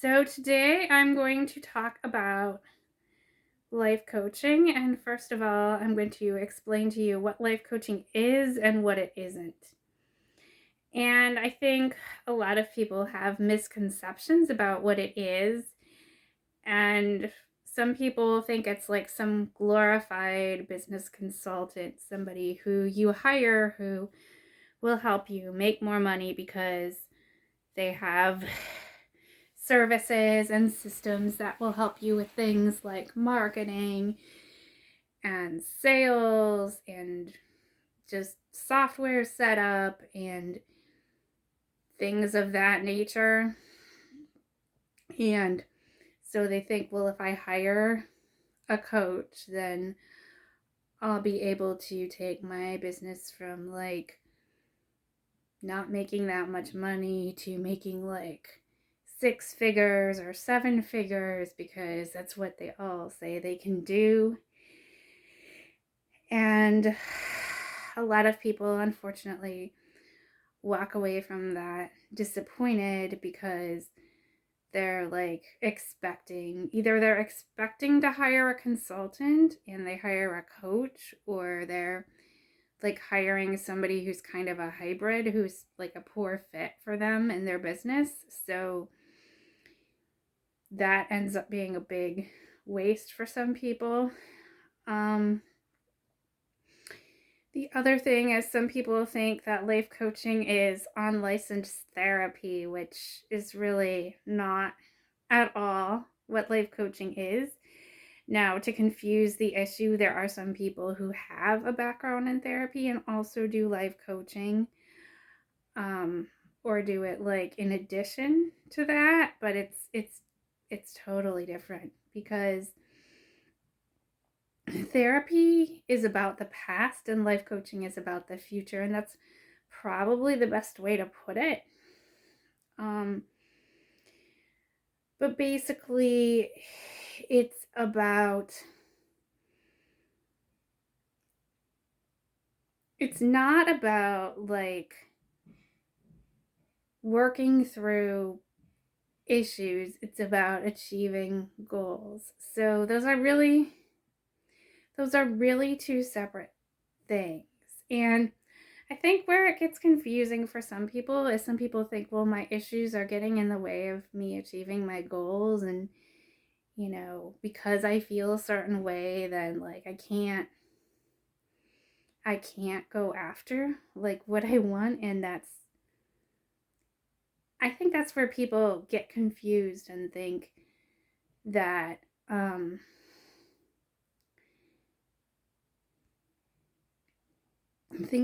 So today I'm going to talk about life coaching. And first of all, I'm going to explain to you what life coaching is and what it isn't. And I think a lot of people have misconceptions about what it is. And some people think it's like some glorified business consultant, somebody who you hire who will help you make more money because they have services and systems that will help you with things like marketing and sales and just software setup and things of that nature. And so they think, well, if I hire a coach, then I'll be able to take my business from like not making that much money to making like 6 figures or 7 figures, because that's what they all say they can do. And a lot of people, unfortunately, walk away from that disappointed because they're like either they're expecting to hire a consultant and they hire a coach, or they're like hiring somebody who's kind of a hybrid, who's like a poor fit for them and their business. So that ends up being a big waste for some people. The other thing is, some people think that life coaching is unlicensed therapy, which is really not at all what life coaching is. Now, to confuse the issue, there are some people who have a background in therapy and also do life coaching, or do it like in addition to that, but it's totally different, because therapy is about the past and life coaching is about the future, and that's probably the best way to put it. But basically, it's not about like working through issues, it's about achieving goals. So those are really two separate things. And I think where it gets confusing for some people is, some people think, well, my issues are getting in the way of me achieving my goals, and because I feel a certain way, then like I can't go after like what I want. And I think that's where people get confused and think that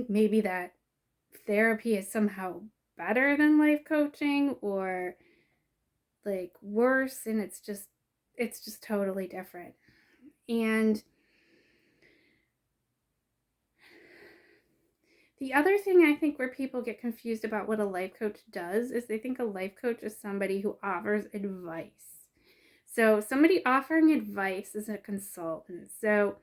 maybe that therapy is somehow better than life coaching, or like worse, and it's just totally different. And the other thing I think where people get confused about what a life coach does is they think a life coach is somebody who offers advice. So somebody offering advice is a consultant. So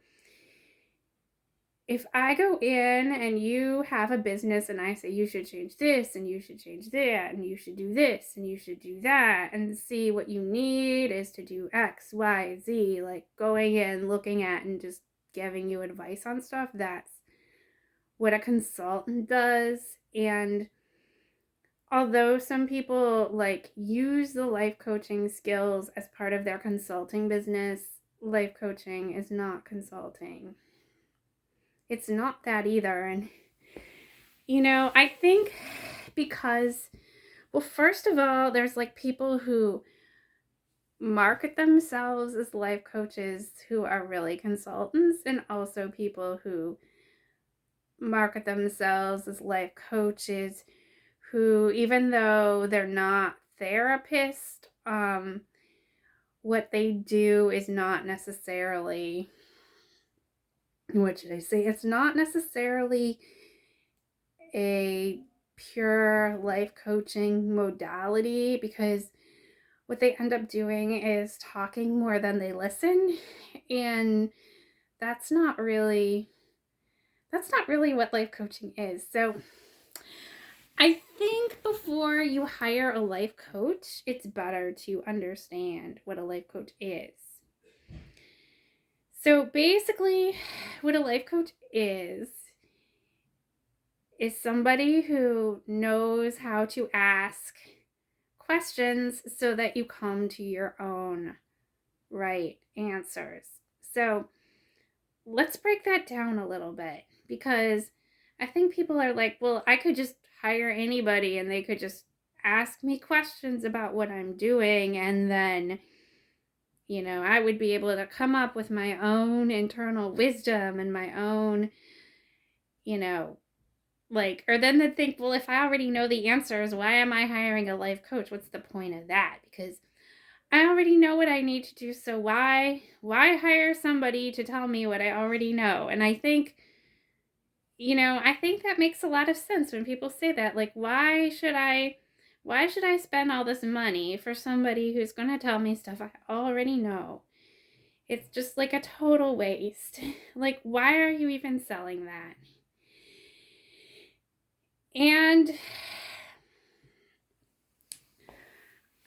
if I go in and you have a business and I say you should change this and you should change that and you should do this and you should do that, and see what you need is to do X, Y, Z, like going in, looking at, and just giving you advice on stuff, that's what a consultant does. And although some people like use the life coaching skills as part of their consulting business, life coaching is not consulting. It's not that either. And I think because, well, first of all, there's like people who market themselves as life coaches who are really consultants, and also people who market themselves as life coaches who, even though they're not therapists, what they do is not necessarily, what should I say? It's not necessarily a pure life coaching modality, because what they end up doing is talking more than they listen, and that's not really what life coaching is. So I think before you hire a life coach, it's better to understand what a life coach is. So basically, what a life coach is somebody who knows how to ask questions so that you come to your own right answers. So let's break that down a little bit, because I think people are like, well, I could just hire anybody and they could just ask me questions about what I'm doing, and then, I would be able to come up with my own internal wisdom and my own, or then they think, well, if I already know the answers, why am I hiring a life coach? What's the point of that? Because I already know what I need to do, so why hire somebody to tell me what I already know? And I think that makes a lot of sense when people say that. Like, why should I spend all this money for somebody who's going to tell me stuff I already know? It's just like a total waste. Like, why are you even selling that? And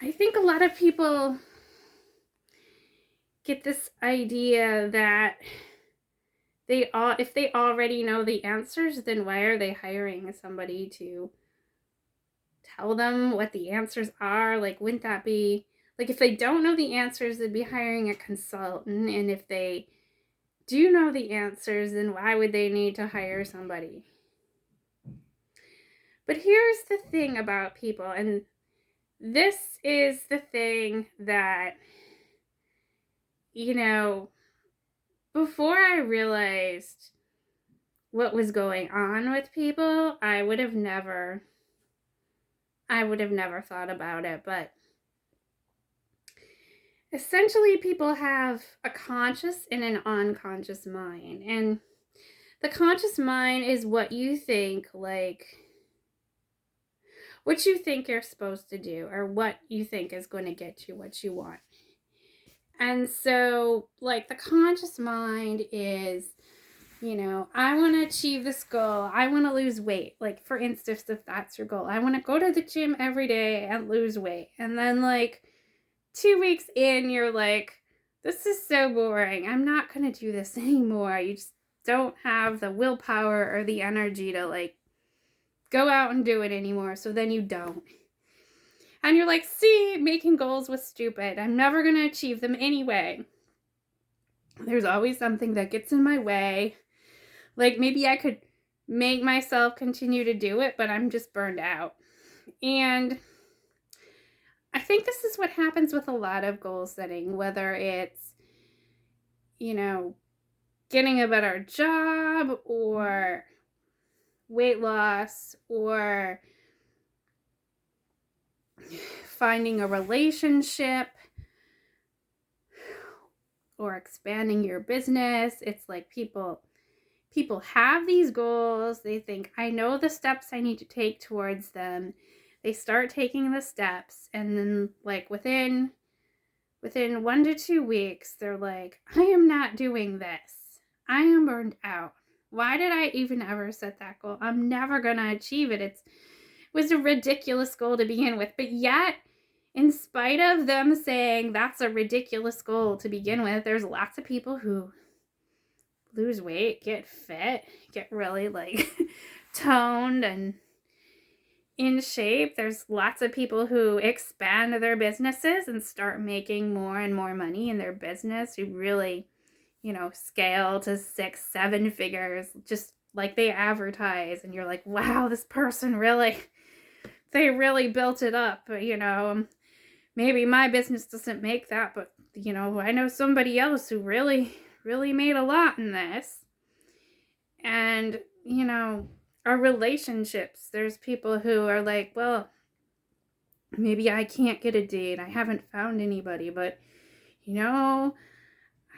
I think a lot of people get this idea that if they already know the answers, then why are they hiring somebody to tell them what the answers are? Like, wouldn't that be, like, if they don't know the answers, they'd be hiring a consultant. And if they do know the answers, then why would they need to hire somebody? But here's the thing about people, and this is the thing that, before I realized what was going on with people, I would have never thought about it. But essentially, people have a conscious and an unconscious mind. And the conscious mind is what you think, you're supposed to do, or what you think is going to get you what you want. And so, the conscious mind is, I want to achieve this goal. I want to lose weight. Like, for instance, if that's your goal, I want to go to the gym every day and lose weight. And then, 2 weeks in, you're like, this is so boring. I'm not going to do this anymore. You just don't have the willpower or the energy to, go out and do it anymore. So then you don't. And you're like, see, making goals was stupid. I'm never going to achieve them anyway. There's always something that gets in my way. Like, maybe I could make myself continue to do it, but I'm just burned out. And I think this is what happens with a lot of goal setting, whether it's, getting a better job, or weight loss, or finding a relationship, or expanding your business. It's like people have these goals. They think, I know the steps I need to take towards them. They start taking the steps, and then within 1 to 2 weeks, they're like, I am not doing this. I am burned out. Why did I even ever set that goal? I'm never going to achieve it. It was a ridiculous goal to begin with. But yet, in spite of them saying that's a ridiculous goal to begin with, there's lots of people who lose weight, get fit, get really toned and in shape. There's lots of people who expand their businesses and start making more and more money in their business, who really, scale to 6-7 figures, just like they advertise. And you're like, wow, this person they really built it up. But, maybe my business doesn't make that, but, I know somebody else who really, really made a lot in this. And, our relationships, there's people who are like, well, maybe I can't get a date. I haven't found anybody, but,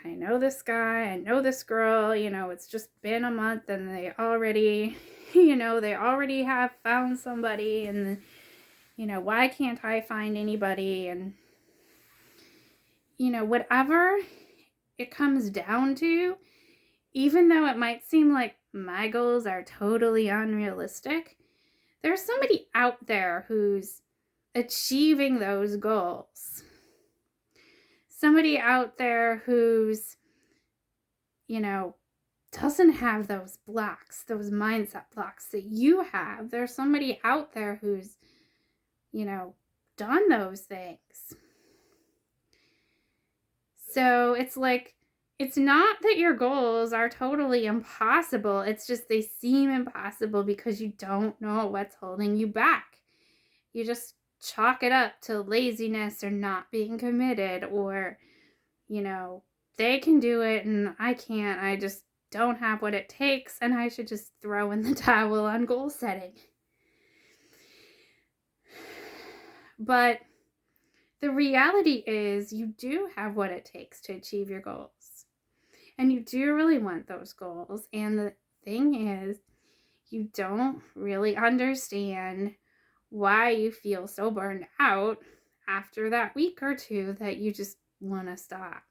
I know this guy, I know this girl, it's just been a month and they already, they already have found somebody, and, why can't I find anybody? And, whatever it comes down to, even though it might seem like my goals are totally unrealistic, There's somebody out there who's achieving those goals. Somebody out there who's, doesn't have those blocks, those mindset blocks that you have. There's somebody out there who's, done those things. So it's like, it's not that your goals are totally impossible. It's just they seem impossible because you don't know what's holding you back. You just chalk it up to laziness or not being committed, or, they can do it and I can't. I just don't have what it takes and I should just throw in the towel on goal setting. But the reality is you do have what it takes to achieve your goals. And you do really want those goals. And the thing is, you don't really understand why you feel so burned out after that week or two that you just want to stop.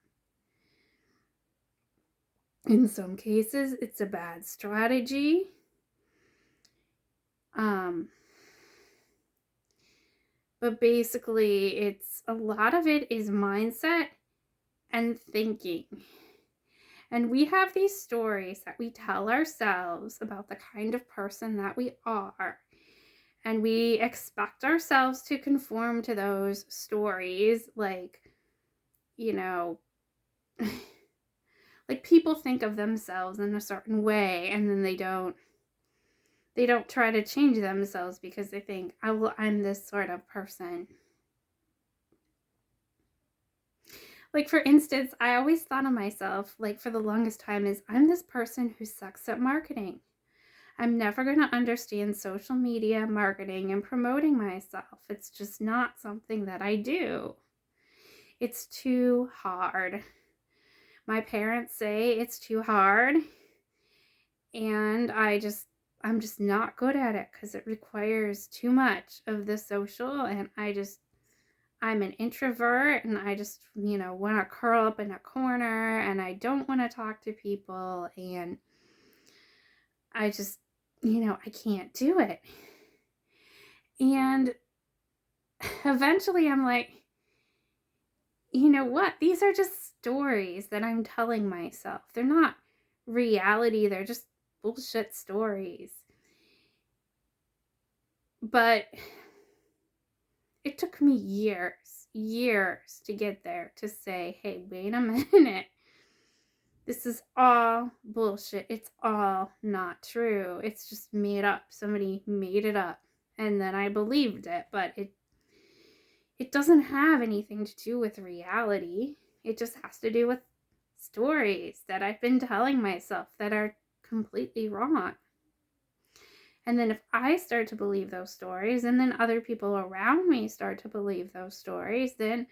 In some cases, it's a bad strategy. But basically, it's a lot of it is mindset and thinking. And we have these stories that we tell ourselves about the kind of person that we are. And we expect ourselves to conform to those stories. Like, like people think of themselves in a certain way and then they don't try to change themselves because they think, I'm this sort of person. Like, for instance, I always thought of myself, like, for the longest time, is I'm this person who sucks at marketing. I'm never going to understand social media marketing and promoting myself. It's just not something that I do. It's too hard. My parents say it's too hard, and I'm just not good at it because it requires too much of the social, and I'm an introvert and I just, want to curl up in a corner and I don't want to talk to people, and I just, I can't do it. And eventually I'm like, you know what? These are just stories that I'm telling myself. They're not reality. They're just bullshit stories. But it took me years to get there, to say, hey, wait a minute. This is all bullshit. It's all not true. It's just made up. Somebody made it up. And then I believed it. But it doesn't have anything to do with reality. It just has to do with stories that I've been telling myself that are completely wrong. And then if I start to believe those stories, and then other people around me start to believe those stories, then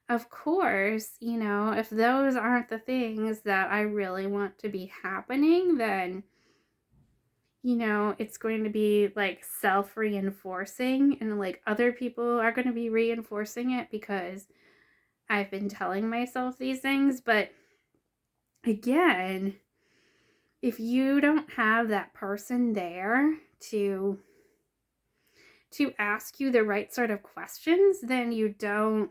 of course, if those aren't the things that I really want to be happening, then, it's going to be like self-reinforcing, and like other people are going to be reinforcing it because I've been telling myself these things. But again, if you don't have that person there to ask you the right sort of questions, then you don't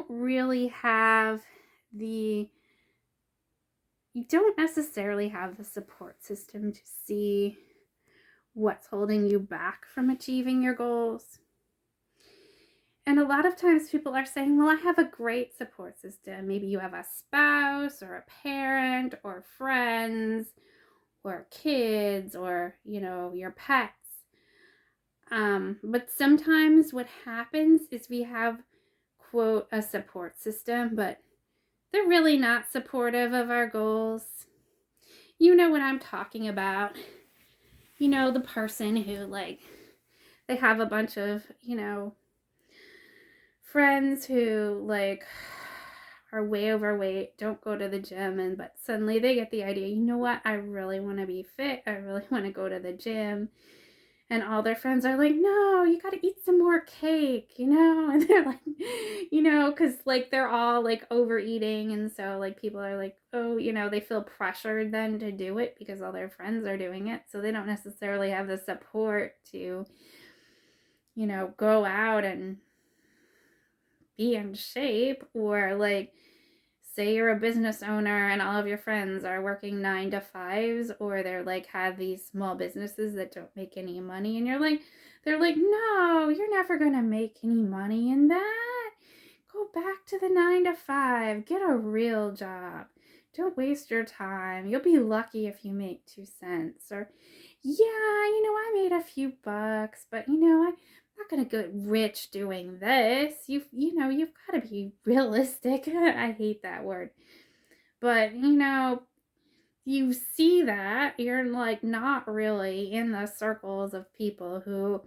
really have you don't necessarily have the support system to see what's holding you back from achieving your goals. And a lot of times people are saying, well, I have a great support system. Maybe you have a spouse or a parent or friends or kids or, your pets. But sometimes what happens is we have, quote, a support system, but they're really not supportive of our goals. You know what I'm talking about. The person who, like, they have a bunch of, friends who, like, are way overweight, don't go to the gym, but suddenly they get the idea, you know what, I really want to be fit, I really want to go to the gym, And all their friends are like, no, you got to eat some more cake, and they're like, because like they're all like overeating, and so like people are like, oh, they feel pressured then to do it because all their friends are doing it, so they don't necessarily have the support to go out and be in shape. Or like, say you're a business owner and all of your friends are working 9 to 5s, or they're like have these small businesses that don't make any money, and they're like, no, you're never gonna make any money in that. Go back to the 9 to 5, get a real job, don't waste your time, you'll be lucky if you make 2 cents. Or, yeah, I made a few bucks, but I'm not gonna get rich doing this. You've got to be realistic. I hate that word, but you see that you're like not really in the circles of people who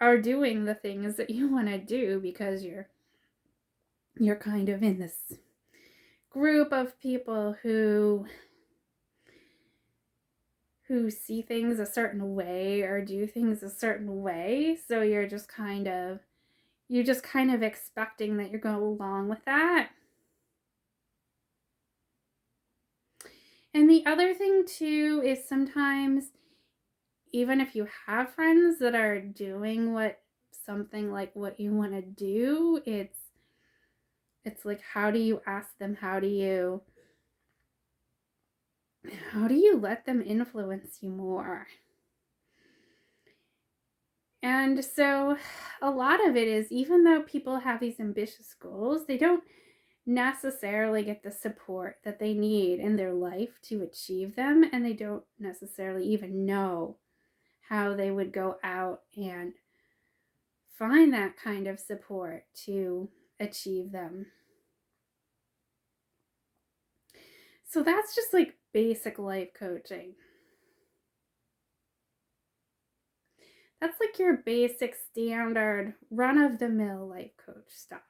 are doing the things that you want to do, because you're kind of in this group of people who see things a certain way or do things a certain way. So you're just kind of expecting that you're going along with that. And the other thing too is sometimes, even if you have friends that are doing something like what you want to do, it's like, how do you ask them, how do you let them influence you more? And so a lot of it is, even though people have these ambitious goals, they don't necessarily get the support that they need in their life to achieve them, and they don't necessarily even know how they would go out and find that kind of support to achieve them. So that's just like basic life coaching. That's like your basic standard run-of-the-mill life coach stuff.